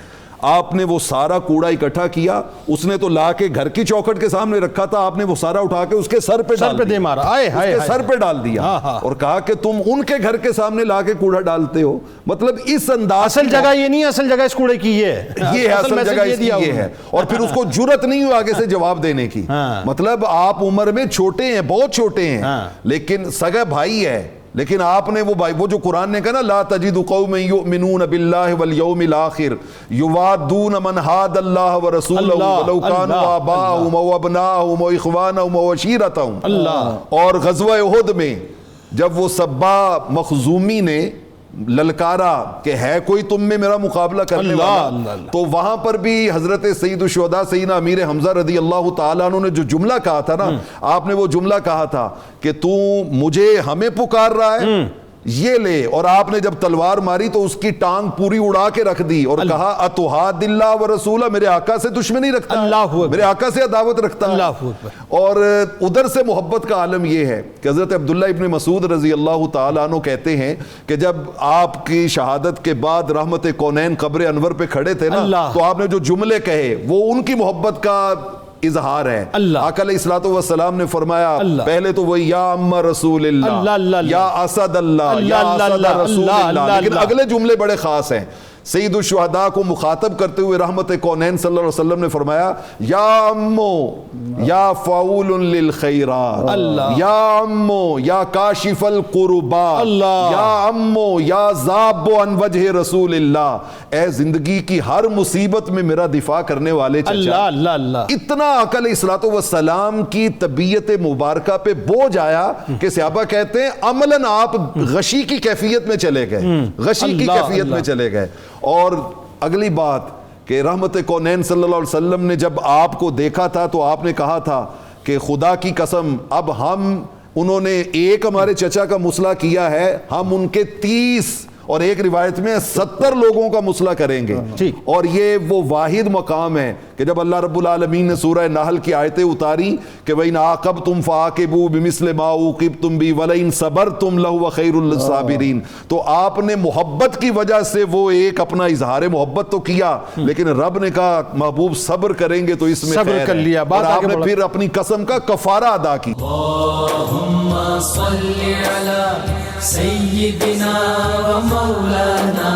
آپ نے وہ سارا کوڑا اکٹھا کیا, اس نے تو لا کے گھر کی چوکھٹ کے سامنے رکھا تھا, آپ نے وہ سارا اٹھا کے اس کے سر پہ ڈال دیا اور کہا کہ تم ان کے گھر کے سامنے لا کے کوڑا ڈالتے ہو. مطلب اس انداز, اصل جگہ یہ نہیں, اصل جگہ اس کوڑے کی یہ ہے, اصل جگہ اس کی یہ ہے. اور پھر اس کو جرأت نہیں ہوئی آگے سے جواب دینے کی. مطلب آپ عمر میں چھوٹے ہیں, بہت چھوٹے ہیں, لیکن سگا بھائی ہے. لیکن آپ نے وہ جو قرآن نے کہا نا, لا تجد قوما یؤمنون باللہ والیوم الاخر یوادون من حاد اللہ ورسولہ ولو کانوا آباءہم و ابناءہم و اخوانہم و عشیرتہم. اور غزوہ احد میں جب وہ سبا مخزومی نے للکارا کہ ہے کوئی تم میں میرا مقابلہ کرنے والا, تو وہاں پر بھی حضرت سید الشہداء سیدنا امیر حمزہ رضی اللہ تعالیٰ عنہ نے جو جملہ کہا تھا نا, آپ نے وہ جملہ کہا تھا کہ تو مجھے ہمیں پکار رہا ہے, یہ لے. اور آپ نے جب تلوار ماری تو اس کی ٹانگ پوری اڑا کے رکھ دی اور کہا اتحاد اللہ و رسولہ, میرے آقا سے دشمنی رکھتا ہے, میرے آقا سے عداوت رکھتا ہے. اور ادھر سے محبت کا عالم یہ ہے کہ حضرت عبداللہ ابن مسعود رضی اللہ تعالیٰ عنہ کہتے ہیں کہ جب آپ کی شہادت کے بعد رحمت کونین قبر انور پہ کھڑے تھے نا, تو آپ نے جو جملے کہے وہ ان کی محبت کا اظہار ہے. آقا علیہ الصلوۃ والسلام نے فرمایا پہلے تو وہ یا ام رسول اللہ, یا اسد اللہ, یا اسد رسول اللہ, لیکن اگلے جملے بڑے خاص ہیں. سید الشہداء کو مخاطب کرتے ہوئے رحمت کونین صلی اللہ علیہ وسلم نے فرمایا یا امو یا فاعول للخیرات, یا امو یا کاشف القربات, یا امو یا ذاب عن وجہ رسول اللہ, اے زندگی کی ہر مصیبت میں میرا دفاع کرنے والے چچا. اتنا آقا علیہ الصلوۃ والسلام کی طبیعت مبارکہ پہ بوجھ آیا کہ صحابہ کہتے ہیں عملاً آپ غشی کی کیفیت میں چلے گئے. اور اگلی بات کہ رحمت کونین صلی اللہ علیہ وسلم نے جب آپ کو دیکھا تھا تو آپ نے کہا تھا کہ خدا کی قسم اب انہوں نے ایک ہمارے چچا کا مسئلہ کیا ہے, ہم ان کے 30 اور ایک روایت میں 70 لوگوں کا مسئلہ کریں گے. اور یہ وہ واحد مقام ہے کہ جب اللہ رب العالمین نے سورہ نحل کی آیتیں اتاری کہ وَإِنْ عَاقَبْتُمْ فَعَاقِبُوا بِمِثْلِ مَا عُوقِبْتُمْ بِهِ وَلَئِنْ صَبَرْتُمْ لَهُوَ خَيْرٌ لِلصَّابِرِينَ, تو آپ نے محبت کی وجہ سے وہ ایک اپنا اظہار محبت تو کیا, لیکن رب نے کہا محبوب صبر کریں گے تو اس میں صبر کر لیا, اور آپ نے پھر اپنی قسم کا کفارہ ادا کی. اللهم صل على سيدنا ومولانا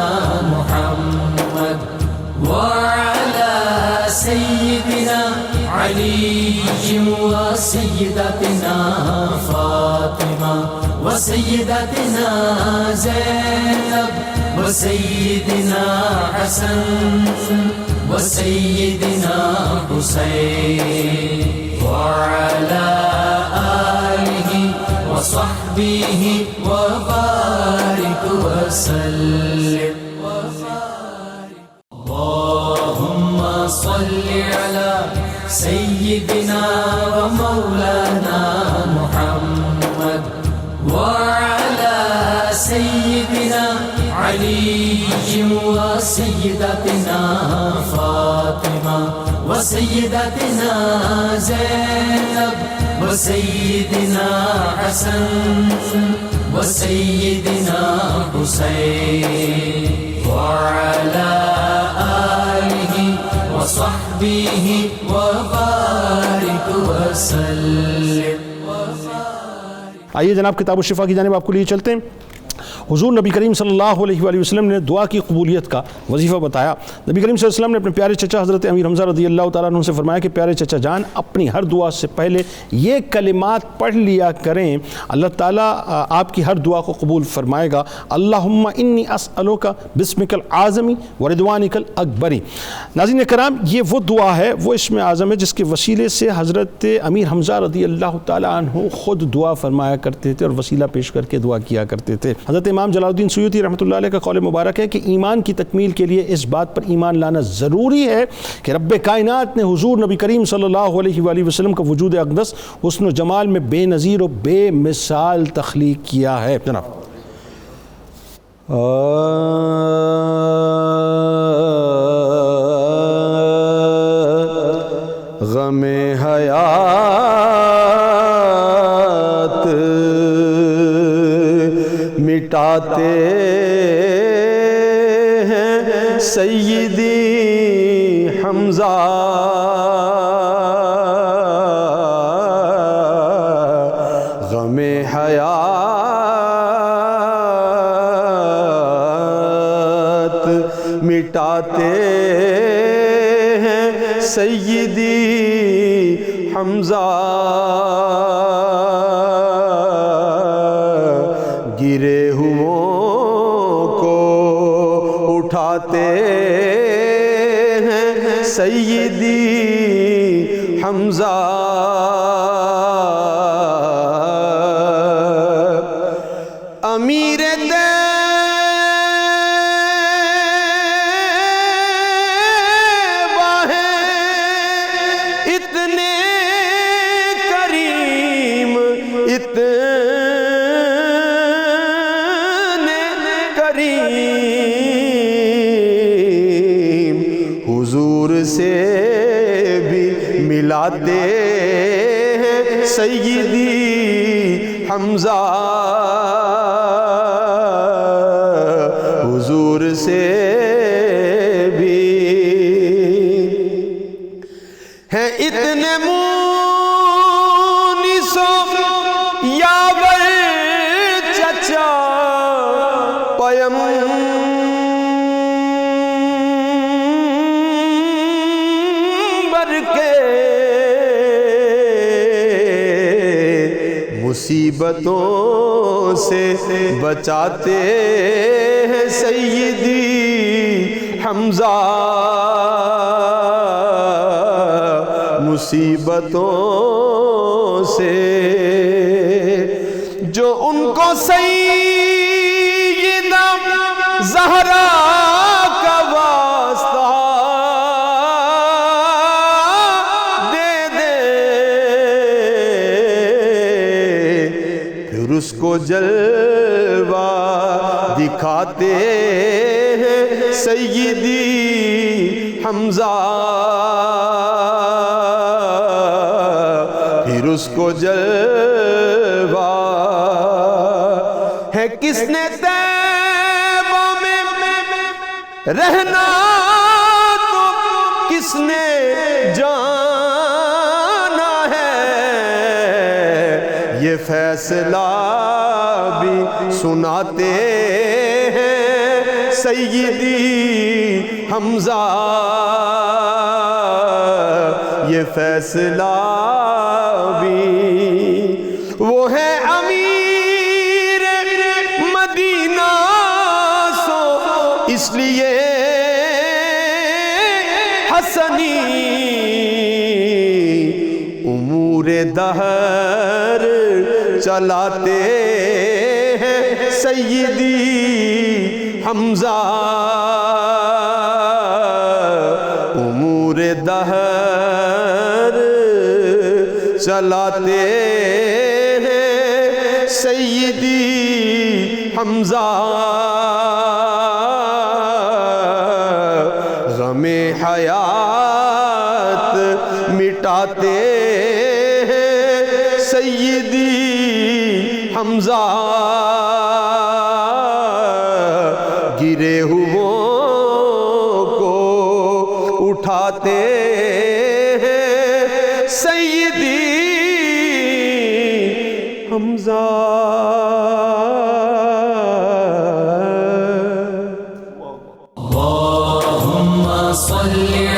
محمد وعلى سيدنا علي وسيدتنا فاطمة وسيدتنا زينب وسيدنا حسن وسيدنا حسين وعلى آله وصحبه وبارك وسلم. اللهم صل على سيدنا ومولانا محمد وعلى سيدنا علي وسيدتنا فاطمة وسيدتنا زينب وسيدنا حسن وسيدنا حسين وعلى آله وصحبه وبارك وسلم. آئیے جناب کتاب الشفا کی جانب آپ کو لیے چلتے ہیں. حضور نبی کریم صلی اللہ علیہ وآلہ وسلم نے دعا کی قبولیت کا وظیفہ بتایا. نبی کریم صلی اللہ علیہ وسلم نے اپنے پیارے چچا حضرت امیر حمزہ رضی اللہ تعالیٰ عنہ سے فرمایا کہ پیارے چچا جان اپنی ہر دعا سے پہلے یہ کلمات پڑھ لیا کریں, اللہ تعالیٰ آپ کی ہر دعا کو قبول فرمائے گا. اللہم انی اسألوک بسمک العظم ورضوانک الاکبر. ناظرین کرام, یہ وہ دعا ہے, وہ اسم اعظم ہے جس کے وسیلے سے حضرت امیر حمزہ رضی اللہ تعالیٰ عنہ خود دعا فرمایا کرتے تھے اور وسیلہ پیش کر کے دعا کیا کرتے تھے. حضرت امام جلال الدین سیوطی رحمۃ اللہ علیہ کا قول مبارک ہے کہ ایمان کی تکمیل کے لیے اس بات پر ایمان لانا ضروری ہے کہ رب کائنات نے حضور نبی کریم صلی اللہ علیہ وآلہ وسلم کا وجود اقدس حسن و جمال میں بے نظیر و بے مثال تخلیق کیا ہے. جناب غم حیات مٹاتے ہیں سیدی حمزہ, غم حیات مٹاتے ہیں سیدی حمزہ, گرے ہوئوں کو اٹھاتے ہیں سیدی حمزہ, امیر سے بھی ملاتے ہیں سیدی حمزہ, حضور سے بھی ہیں اتنے مونس و یاور چچا پیم مصیبتوں سے بچاتے ہیں سیدی حمزہ, مصیبتوں سے جو ان کو سیدہ زہرا کا واسطہ اس کو جلوہ جلوہ دکھاتے ہیں سیدی حمزہ، پھر اس کو جلوہ ہے کس نے طیبہ میں رہنا تو کس نے جانا ہے، یہ فیصلہ بھی سناتے ہیں سیدی حمزہ، یہ فیصلہ بھی وہ ہے امیر مدینہ سو اس لیے حسنی امور دہر چلاتے ہیں سیدی حمزہ، امور دہر چلاتے ہیں سیدی حمزہ، غم حیات مٹاتے ہیں سیدی حمزہ، گرے ہوئوں کو اٹھاتے ہیں سیدی حمزہ۔ اللهم صل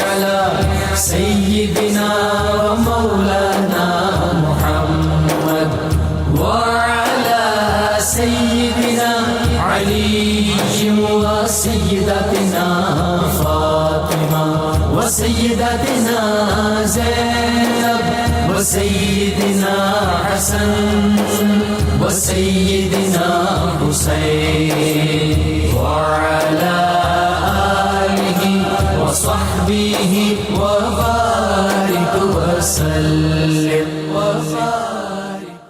على سيدنا ومولانا محمد وعلى سيدنا علي وسيدتنا فاطمة وسيدتنا زينب وسيدنا حسن وسيدنا حسين وعلى آله وصحبه وبارك وسلم۔